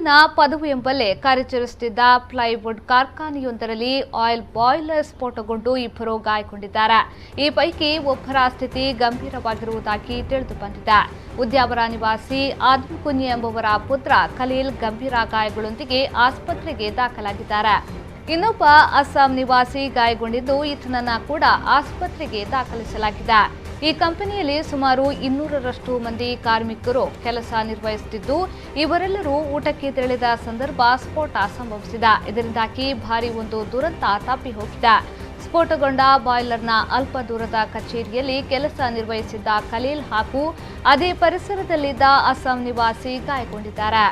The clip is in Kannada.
ಬೆಂಗಳೂರಿನ ಪದವು ಎಂಬಲ್ಲೇ ಕಾರ್ಯಾಚರಿಸುತ್ತಿದ್ದ ಪ್ಲೈವುಡ್ ಕಾರ್ಖಾನೆಯೊಂದರಲ್ಲಿ ಆಯಿಲ್ ಬಾಯ್ಲರ್ ಸ್ಫೋಟಗೊಂಡು ಇಬ್ಬರು ಗಾಯಗೊಂಡಿದ್ದಾರೆ. ಈ ಪೈಕಿ ಒಬ್ಬರ ಸ್ಥಿತಿ ಗಂಭೀರವಾಗಿರುವುದಾಗಿ ತಿಳಿದು ಬಂದಿದೆ. ಉದ್ಯಾವರ ನಿವಾಸಿ ಆದಮ್ ಕುನ್ನಿ ಎಂಬುವರ ಪುತ್ರ ಖಲೀಲ್ ಗಂಭೀರ ಗಾಯಗಳೊಂದಿಗೆ ಆಸ್ಪತ್ರೆಗೆ ದಾಖಲಾಗಿದ್ದಾರೆ. ಇನ್ನೊಬ್ಬ ಅಸ್ಸಾಂ ನಿವಾಸಿ ಗಾಯಗೊಂಡಿದ್ದು ಈತನನ್ನ ಕೂಡ ಆಸ್ಪತ್ರೆಗೆ ದಾಖಲಿಸಲಾಗಿದೆ. ಈ ಕಂಪನಿಯಲ್ಲಿ ಸುಮಾರು 200ರಷ್ಟು ಮಂದಿ ಕಾರ್ಮಿಕರು ಕೆಲಸ ನಿರ್ವಹಿಸುತ್ತಿದ್ದು, ಇವರೆಲ್ಲರೂ ಊಟಕ್ಕೆ ತೆರಳಿದ ಸಂದರ್ಭ ಸ್ಫೋಟ ಸಂಭವಿಸಿದೆ. ಇದರಿಂದಾಗಿ ಭಾರೀ ಒಂದು ದುರಂತ ತಪ್ಪಿ ಹೋಗಿದೆ. ಸ್ಫೋಟಗೊಂಡ ಬಾಯ್ಲರ್ನ ಅಲ್ಪ ದೂರದ ಕಚೇರಿಯಲ್ಲಿ ಕೆಲಸ ನಿರ್ವಹಿಸಿದ್ದ ಖಲೀಲ್ ಹಾಗೂ ಅದೇ ಪರಿಸರದಲ್ಲಿದ್ದ ಅಸ್ಸಾಂ ನಿವಾಸಿ ಗಾಯಗೊಂಡಿದ್ದಾರೆ.